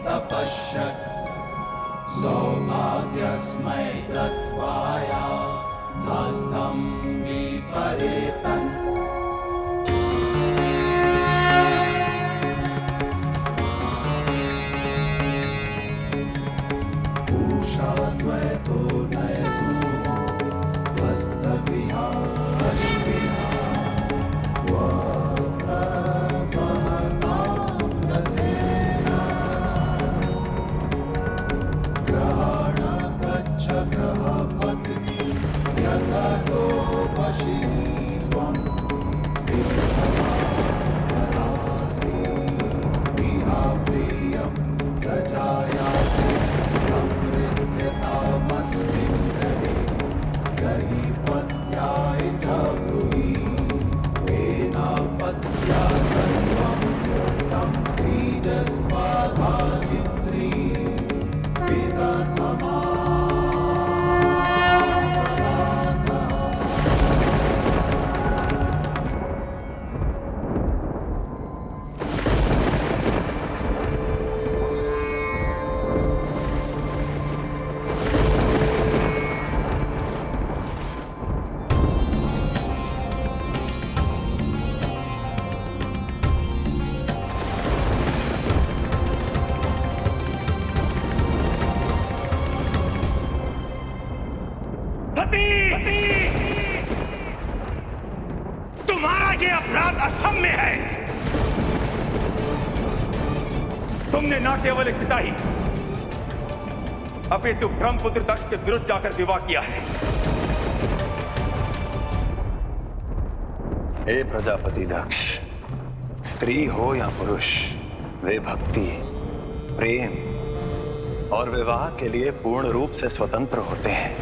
तपश्यत् सौभाग्यस्मै दत्वाया हस्तं विपरेतन् उषाद्वैतो नयतु वस्तविहाश्विना वप्रभवतां दधेना ग्रहाणगच्छ ग्रहपत्नी यतसो वशीवं विद्धवानरासि विहा प्रियं प्रजायाते समृद्धतामस्मिन् ग्रहे गहि पत्याय च ब्रूहि येनापत्या तन्वं संसृजस्वधारित्री विदधमा तुम्हारा ये अपराध असम्य है। तुमने न केवल एक पिता ही अपितु ब्रह्मपुत्र दक्ष के विरुद्ध जाकर विवाह किया है। हे प्रजापति दक्ष, स्त्री हो या पुरुष, वे भक्ति, प्रेम और विवाह के लिए पूर्ण रूप से स्वतंत्र होते हैं।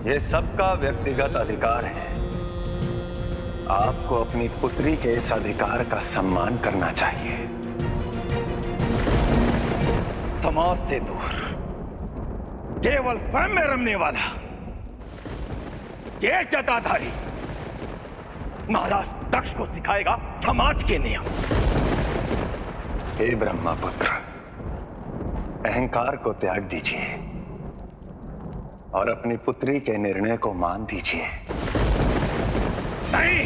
ये सबका व्यक्तिगत अधिकार है। आपको अपनी पुत्री के इस अधिकार का सम्मान करना चाहिए। समाज से दूर, केवल स्वयं में रमने वाला ये जटाधारी महाराज दक्ष को सिखाएगा समाज के नियम। हे ब्रह्मपुत्र, अहंकार को त्याग दीजिए और अपनी पुत्री के निर्णय को मान दीजिए। नहीं,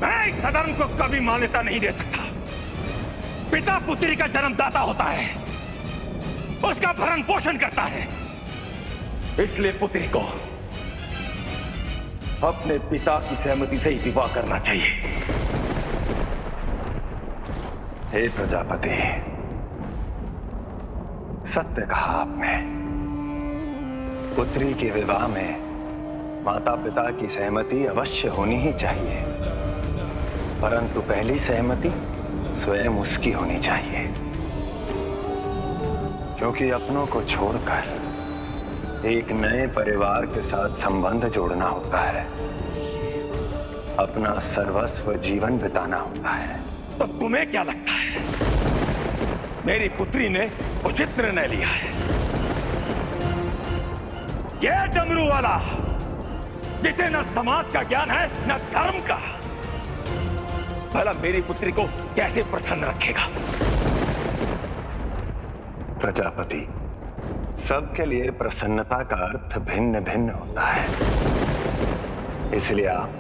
मैं इस अधर्म को कभी मान्यता नहीं दे सकता। पिता पुत्री का जन्मदाता होता है, उसका भरण पोषण करता है। इसलिए पुत्री को अपने पिता की सहमति से ही विवाह करना चाहिए। हे प्रजापति, सत्य कहा आपने। पुत्री के विवाह में माता पिता की सहमति अवश्य होनी ही चाहिए, परंतु पहली सहमति स्वयं उसकी होनी चाहिए, क्योंकि अपनों को छोड़कर एक नए परिवार के साथ संबंध जोड़ना होता है, अपना सर्वस्व जीवन बिताना होता है। तो तुम्हें क्या लगता है मेरी पुत्री ने उचित निर्णय लिया है? ये डमरू वाला जिसे न समाज का ज्ञान है न धर्म का, भला मेरी पुत्री को कैसे प्रसन्न रखेगा? प्रजापति, सबके लिए प्रसन्नता का अर्थ भिन्न भिन्न होता है। इसलिए आप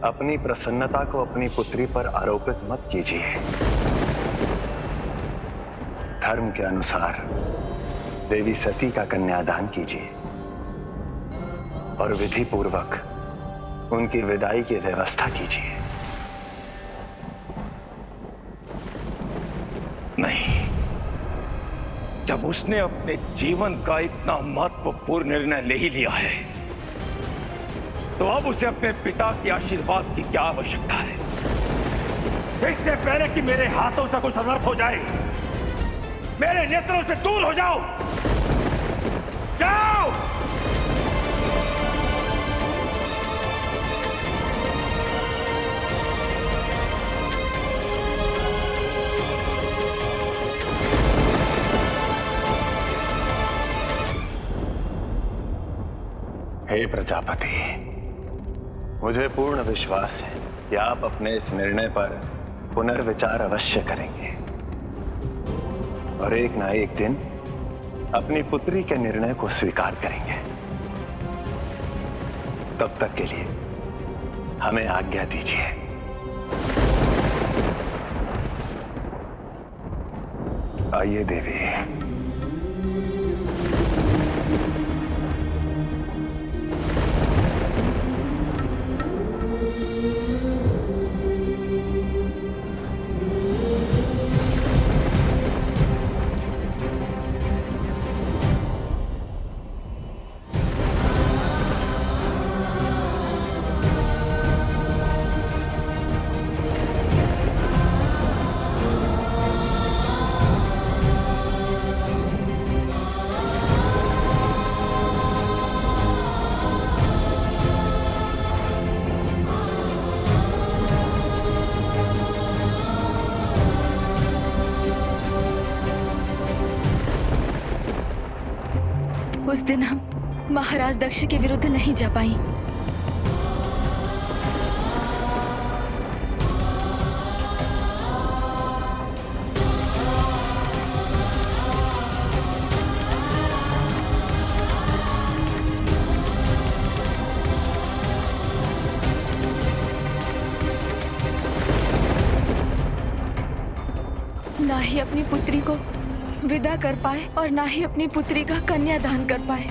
अपनी प्रसन्नता को अपनी पुत्री पर आरोपित मत कीजिए। धर्म के अनुसार देवी सती का कन्यादान कीजिए और विधि पूर्वक उनकी विदाई की व्यवस्था कीजिए। नहीं, जब उसने अपने जीवन का इतना महत्वपूर्ण निर्णय ले ही लिया है, तो अब उसे अपने पिता के आशीर्वाद की क्या आवश्यकता है? इससे पहले कि मेरे हाथों से कुछ अनर्थ हो जाए, मेरे नेत्रों से दूर हो जाओ। जाओ! हे प्रजापति, मुझे पूर्ण विश्वास है कि आप अपने इस निर्णय पर पुनर्विचार अवश्य करेंगे और एक ना एक दिन अपनी पुत्री के निर्णय को स्वीकार करेंगे। तब तक के लिए हमें आज्ञा दीजिए। आइए देवी। उस दिन हम महाराज दक्ष के विरुद्ध नहीं जा पाई। ना ही अपनी पुत्री को विदा कर पाए और ना ही अपनी पुत्री का कन्यादान कर पाए।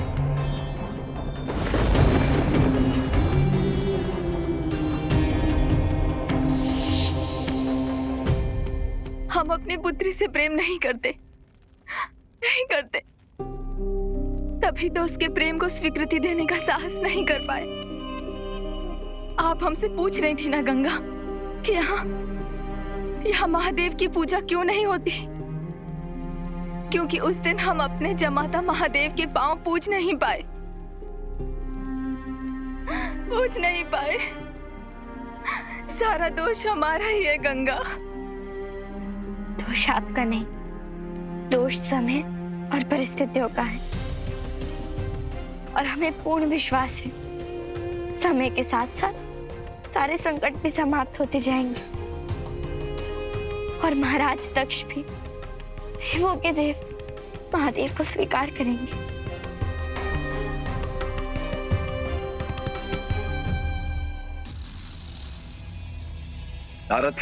हम अपनी पुत्री से प्रेम नहीं करते, नहीं करते। तभी तो उसके प्रेम को स्वीकृति देने का साहस नहीं कर पाए। आप हमसे पूछ रही थी ना गंगा कि यहाँ महादेव की पूजा क्यों नहीं होती? क्योंकि उस दिन हम अपने जमाता महादेव के पांव पूज नहीं पाए, पूज नहीं पाए। सारा दोष हमारा ही है गंगा। दोष आपका नहीं, दोष समय और परिस्थितियों का है। और हमें पूर्ण विश्वास है समय के साथ साथ सारे संकट भी समाप्त होते जाएंगे और महाराज दक्ष भी देवों के देव महादेव को स्वीकार करेंगे। नारद,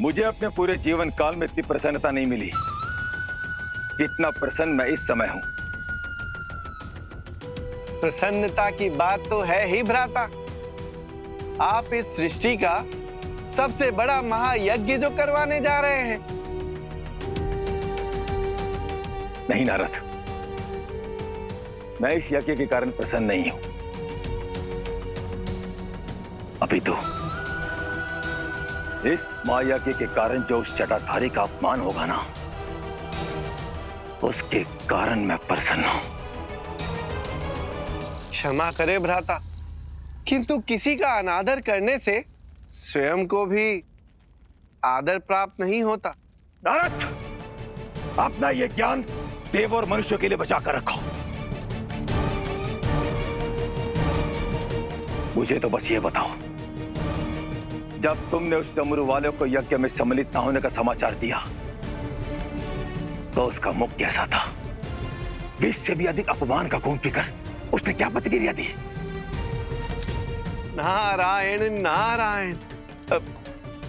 मुझे अपने पूरे जीवन काल में इतनी प्रसन्नता नहीं मिली जितना प्रसन्न मैं इस समय हूं। प्रसन्नता की बात तो है ही भ्राता। आप इस सृष्टि का सबसे बड़ा महायज्ञ जो करवाने जा रहे हैं। नहीं नारद, मैं इस यज्ञ के कारण प्रसन्न नहीं हूं। अभी तो इस महायज्ञ के कारण जो उस जटाधारी का अपमान होगा ना, उसके कारण मैं प्रसन्न हूं। क्षमा करे भ्राता, किंतु किसी का अनादर करने से स्वयं को भी आदर प्राप्त नहीं होता। नारद, अपना ये ज्ञान देव और मनुष्यों के लिए बचा कर रखो। मुझे तो बस ये बताओ, जब तुमने उस डमरू वाले को यज्ञ में सम्मिलित न होने का समाचार दिया तो उसका मुख कैसा था? विष से भी अधिक अपमान का खून पीकर उसने क्या प्रतिक्रिया दी? नारायण नारायण।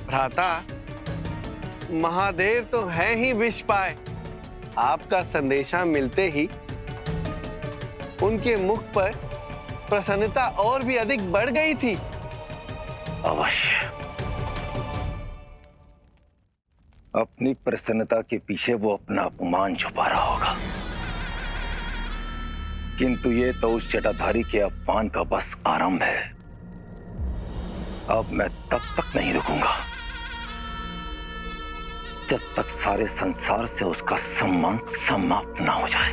भ्राता, महादेव तो है ही विष पाए। आपका संदेशा मिलते ही उनके मुख पर प्रसन्नता और भी अधिक बढ़ गई थी। अवश्य, अपनी प्रसन्नता के पीछे वो अपना अपमान छुपा रहा होगा, किंतु ये तो उस जटाधारी के अपमान का बस आरंभ है। अब मैं तब तक नहीं रुकूंगा जब तक सारे संसार से उसका सम्मान समाप्त ना हो जाए।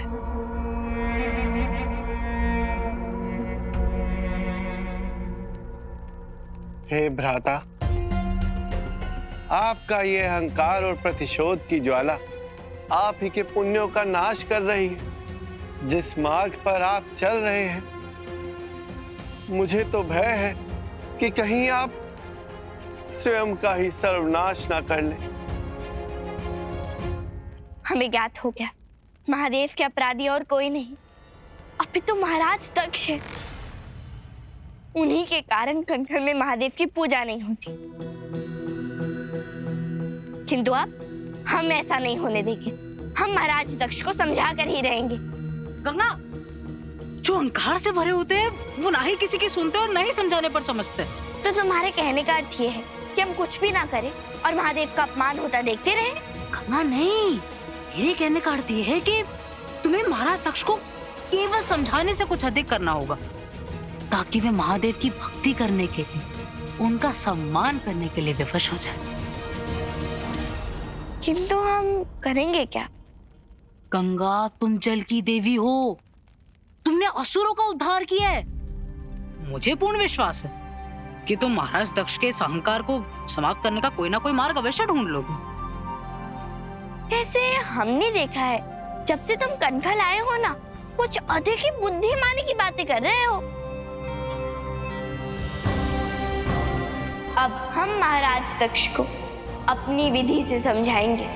हे भ्राता, आपका ये अहंकार और प्रतिशोध की ज्वाला आप ही के पुण्यों का नाश कर रही है। जिस मार्ग पर आप चल रहे हैं, मुझे तो भय है कि कहीं आप स्वयं का ही सर्वनाश ना कर ले। हमें ज्ञात हो गया महादेव के अपराधी और कोई नहीं, अभी तो महाराज दक्ष है। उन्हीं के कारण कनखल में महादेव की पूजा नहीं होती। किंतु अब हम ऐसा नहीं होने देंगे। हम महाराज दक्ष को समझा कर ही रहेंगे। गंगा, जो अहंकार से भरे होते हैं वो ना ही किसी की सुनते और ना ही समझाने पर समझते। तो तुम्हारे कहने का अर्थ ये है कि हम कुछ भी ना करें और महादेव का अपमान होता देखते रहे? गंगा नहीं, मेरे कहने का अर्थ ये है कि तुम्हें महाराज दक्ष को केवल समझाने से कुछ अधिक करना होगा, ताकि वे महादेव की भक्ति करने के लिए, उनका सम्मान करने के लिए विवश हो जाए। किंतु हम करेंगे क्या? गंगा, तुम जल की देवी हो, तुमने असुरों का उद्धार किया है। मुझे पूर्ण विश्वास है कि तुम महाराज दक्ष के इस अहंकार को समाप्त करने का कोई ना कोई मार्ग अवश्य ढूंढ लोगे। ऐसे हमने देखा है, जब से तुम कनखल आए हो ना, कुछ अधिक ही बुद्धिमानी की बातें कर रहे हो। अब हम महाराज दक्ष को अपनी विधि से समझाएंगे।